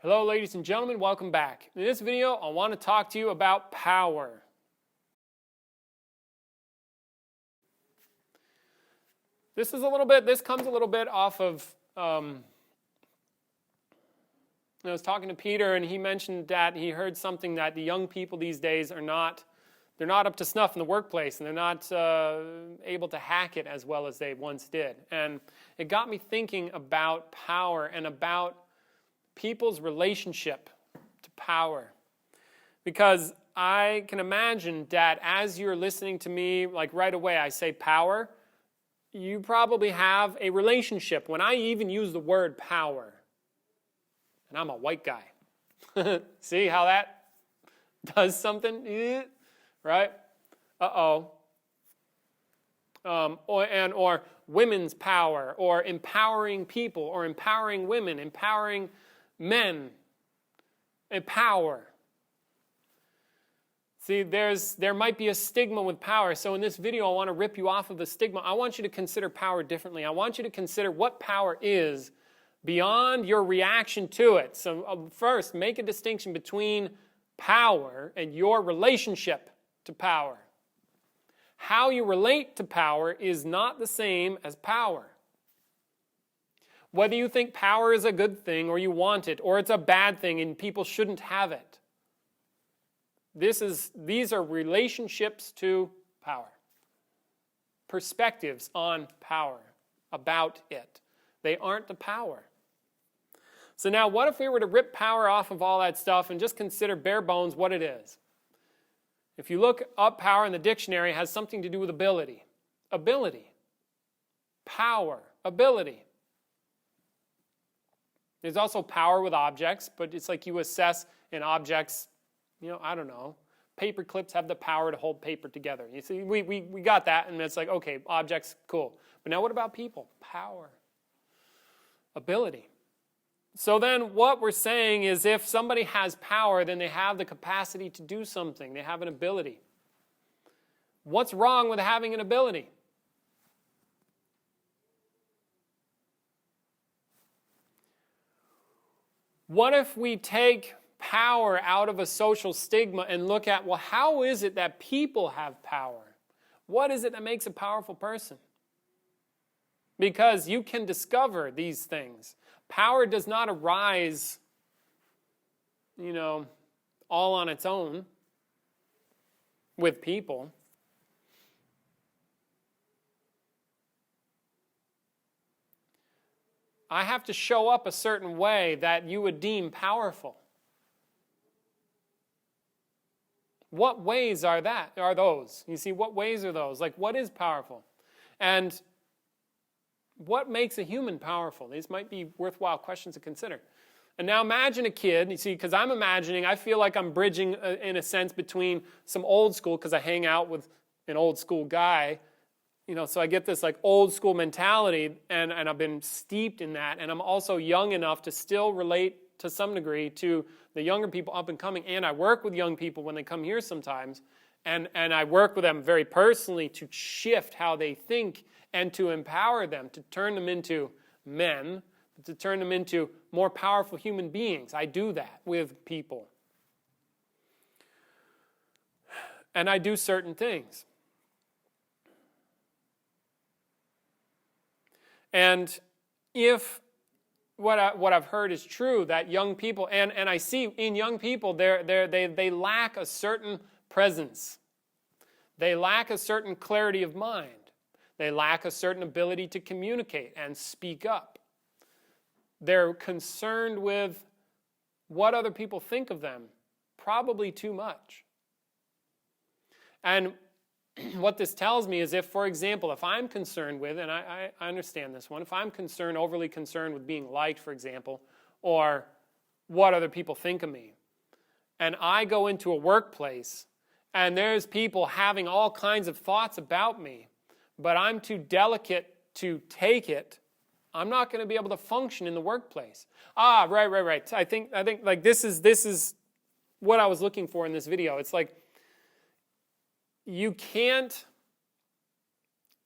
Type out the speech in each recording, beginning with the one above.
Hello, ladies and gentlemen, welcome back. In this video, I want to talk to you about power. This comes a little bit off of, I was talking to Peter and he mentioned that he heard something that the young people these days they're not up to snuff in the workplace and they're not able to hack it as well as they once did. And it got me thinking about power and about people's relationship to power. Because I can imagine that as you're listening to me, like right away I say power, you probably have a relationship. When I even use the word power, and I'm a white guy. See how that does something? Right? Or women's power, or empowering people, or empowering women, empowering men, power. See, there might be a stigma with power. So in this video, I want to rip you off of the stigma. I want you to consider power differently. I want you to consider what power is beyond your reaction to it. So first, make a distinction between power and your relationship to power. How you relate to power is not the same as power. Whether you think power is a good thing or you want it, or it's a bad thing and people shouldn't have it. These are relationships to power. Perspectives on power, about it. They aren't the power. So now what if we were to rip power off of all that stuff and just consider bare bones what it is? If you look up power in the dictionary, it has something to do with ability. Ability. Power. Ability. There's also power with objects, but it's like you assess in objects, I don't know. Paper clips have the power to hold paper together. You see, we got that, and it's like, okay, objects, cool. But now what about people? Power. Ability. So then what we're saying is if somebody has power, then they have the capacity to do something. They have an ability. What's wrong with having an ability? What if we take power out of a social stigma and look at, well, how is it that people have power? What is it that makes a powerful person? Because you can discover these things. Power does not arise, all on its own with people. I have to show up a certain way that you would deem powerful. What ways are those? You see, what ways are those? Like, what is powerful? And what makes a human powerful? These might be worthwhile questions to consider. And now imagine a kid, you see, because I feel like I'm bridging, in a sense, between some old school, because I hang out with an old school guy, so I get this like old school mentality, and I've been steeped in that, and I'm also young enough to still relate to some degree to the younger people up and coming, and I work with young people when they come here sometimes, and I work with them very personally to shift how they think and to empower them, to turn them into men, to turn them into more powerful human beings. I do that with people. And I do certain things. And if what I've heard is true, that young people, and I see in young people, they lack a certain presence. They lack a certain clarity of mind. They lack a certain ability to communicate and speak up. They're concerned with what other people think of them, probably too much. And what this tells me is if, for example, if I'm concerned with, and I understand this one, if I'm overly concerned with being liked, for example, or what other people think of me, and I go into a workplace and there's people having all kinds of thoughts about me, but I'm too delicate to take it, I'm not going to be able to function in the workplace. Right. I think like this is what I was looking for in this video. It's like you can't,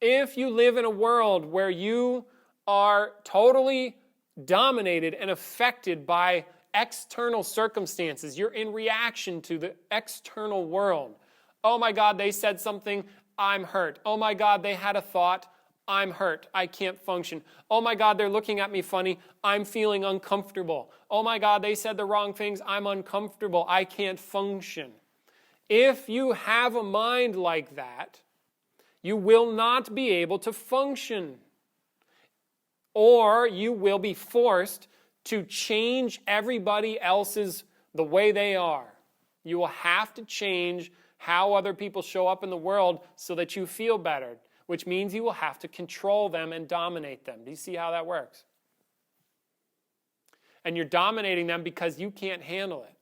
if you live in a world where you are totally dominated and affected by external circumstances. You're in reaction to the external world. Oh my God, they said something, I'm hurt. Oh my God, they had a thought, I'm hurt. I can't function. Oh my God, they're looking at me funny. I'm feeling uncomfortable. Oh my God, they said the wrong things. I'm uncomfortable. I can't function. If you have a mind like that, you will not be able to function. Or you will be forced to change everybody else's the way they are. You will have to change how other people show up in the world so that you feel better, which means you will have to control them and dominate them. Do you see how that works? And you're dominating them because you can't handle it.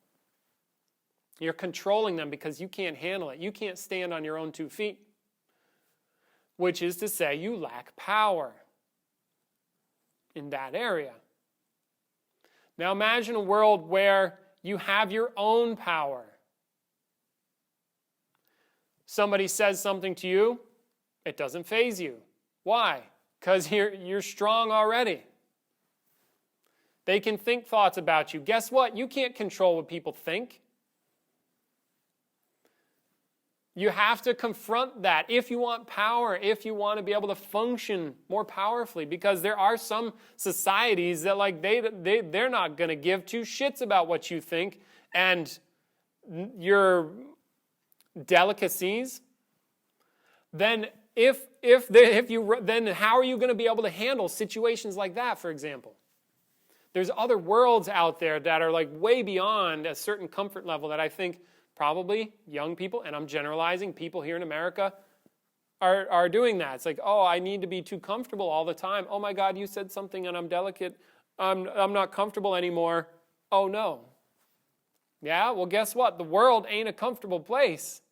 You're controlling them because you can't handle it. You can't stand on your own 2 feet, which is to say you lack power in that area. Now imagine a world where you have your own power. Somebody says something to you, it doesn't faze you. Why? Because you're strong already. They can think thoughts about you. Guess what? You can't control what people think. You have to confront that if you want power, if you want to be able to function more powerfully, because there are some societies that they're not going to give 2 shits about what you think and your delicacies. Then then how are you going to be able to handle situations like that, for example? There's other worlds out there that are way beyond a certain comfort level that I think probably young people, and I'm generalizing, people here in America are doing that. It's oh, I need to be too comfortable all the time. Oh my God, you said something and I'm delicate. I'm not comfortable anymore. Oh no. Yeah, well guess what? The world ain't a comfortable place.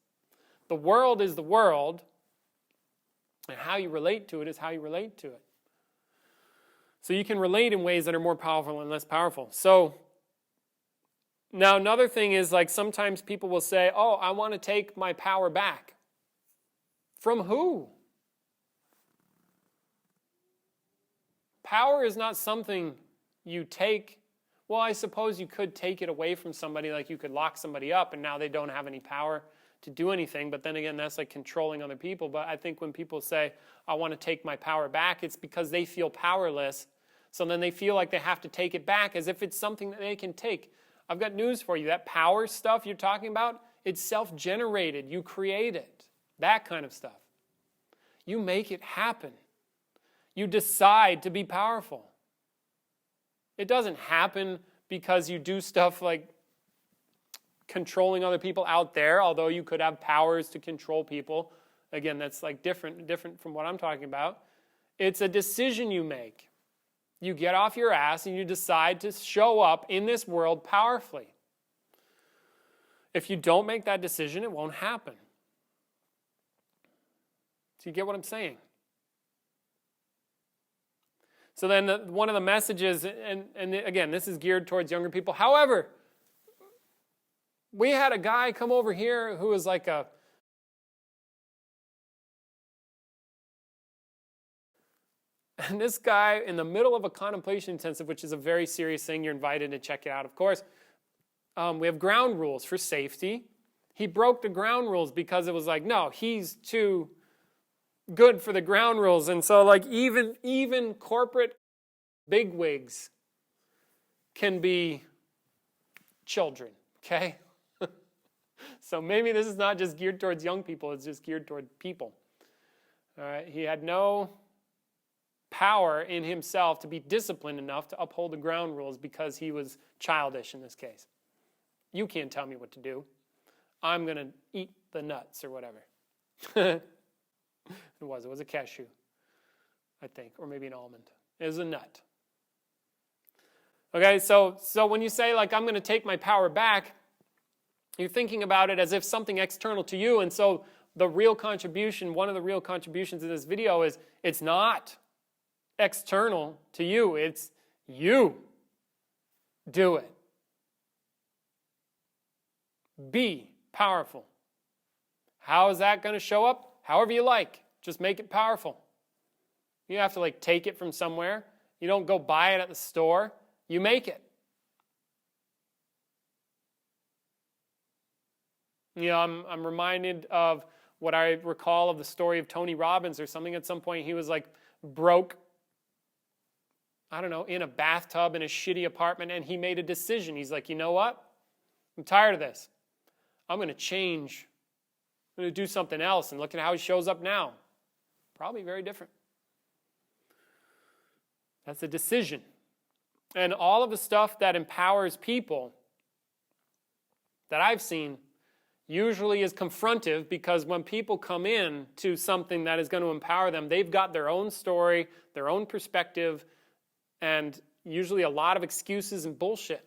The world is the world, and how you relate to it is how you relate to it. So you can relate in ways that are more powerful and less powerful. So now another thing is sometimes people will say, oh, I want to take my power back. From who? Power is not something you take. Well, I suppose you could take it away from somebody, you could lock somebody up and now they don't have any power to do anything. But then again, that's controlling other people. But I think when people say, I want to take my power back, it's because they feel powerless. So then they feel like they have to take it back as if it's something that they can take. I've got news for you. That power stuff you're talking about, it's self-generated. You create it. That kind of stuff. You make it happen. You decide to be powerful. It doesn't happen because you do stuff like controlling other people out there, although you could have powers to control people. Again, that's different from what I'm talking about. It's a decision you make. You get off your ass and you decide to show up in this world powerfully. If you don't make that decision, it won't happen. So you get what I'm saying? So then one of the messages, and again, this is geared towards younger people. However, we had a guy come over here who was and this guy, in the middle of a contemplation intensive, which is a very serious thing, you're invited to check it out, of course. We have ground rules for safety. He broke the ground rules because it was no, he's too good for the ground rules. And so even corporate bigwigs can be children, okay? So maybe this is not just geared towards young people, it's just geared toward people. All right, he had no power in himself to be disciplined enough to uphold the ground rules because he was childish in this case. You can't tell me what to do. I'm going to eat the nuts or whatever. It was a cashew, I think, or maybe an almond. It was a nut. Okay, so when you say I'm going to take my power back, you're thinking about it as if something external to you, and so one of the real contributions in this video is it's not external to you. It's you. Do it. Be powerful. How is that going to show up? However you like. Just make it powerful. You don't have to take it from somewhere. You don't go buy it at the store. You make it. I'm reminded of what I recall of the story of Tony Robbins or something. At some point, he was like broke, I don't know, in a bathtub in a shitty apartment, and he made a decision. He's like, you know what? I'm tired of this. I'm going to change. I'm going to do something else. And look at how he shows up now. Probably very different. That's a decision. And all of the stuff that empowers people that I've seen usually is confrontive, because when people come in to something that is going to empower them, they've got their own story, their own perspective, and usually a lot of excuses and bullshit.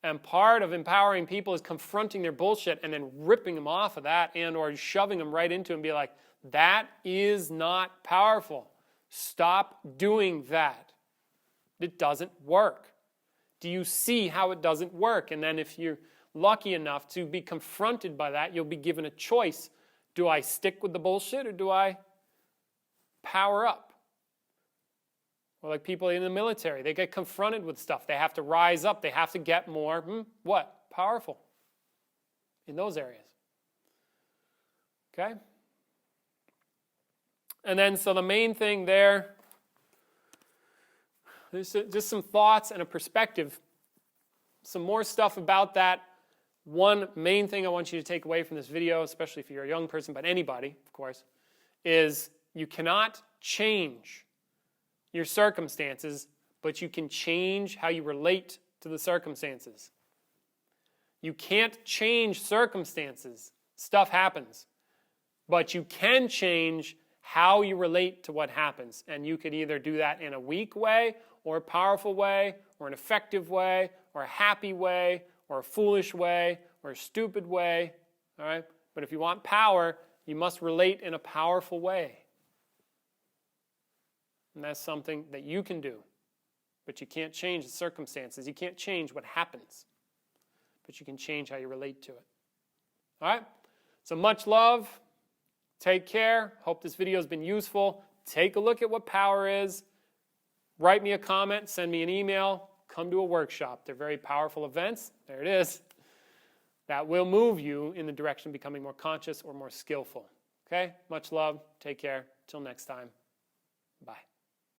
And part of empowering people is confronting their bullshit and then ripping them off of that, and or shoving them right into it and be like, that is not powerful. Stop doing that. It doesn't work. Do you see how it doesn't work? And then if you're lucky enough to be confronted by that, you'll be given a choice. Do I stick with the bullshit or do I power up? Or like people in the military, they get confronted with stuff. They have to rise up. They have to get more, powerful in those areas. Okay? And then, so the main thing there, there's just some thoughts and a perspective. Some more stuff about that. One main thing I want you to take away from this video, especially if you're a young person, but anybody, of course, is you cannot change your circumstances, but you can change how you relate to the circumstances. You can't change circumstances. Stuff happens. But you can change how you relate to what happens. And you could either do that in a weak way, or a powerful way, or an effective way, or a happy way, or a foolish way, or a stupid way. All right? But if you want power, you must relate in a powerful way. And that's something that you can do. But you can't change the circumstances. You can't change what happens. But you can change how you relate to it. All right? So much love. Take care. Hope this video has been useful. Take a look at what power is. Write me a comment. Send me an email. Come to a workshop. They're very powerful events. There it is. That will move you in the direction of becoming more conscious or more skillful. Okay? Much love. Take care. Till next time. Bye.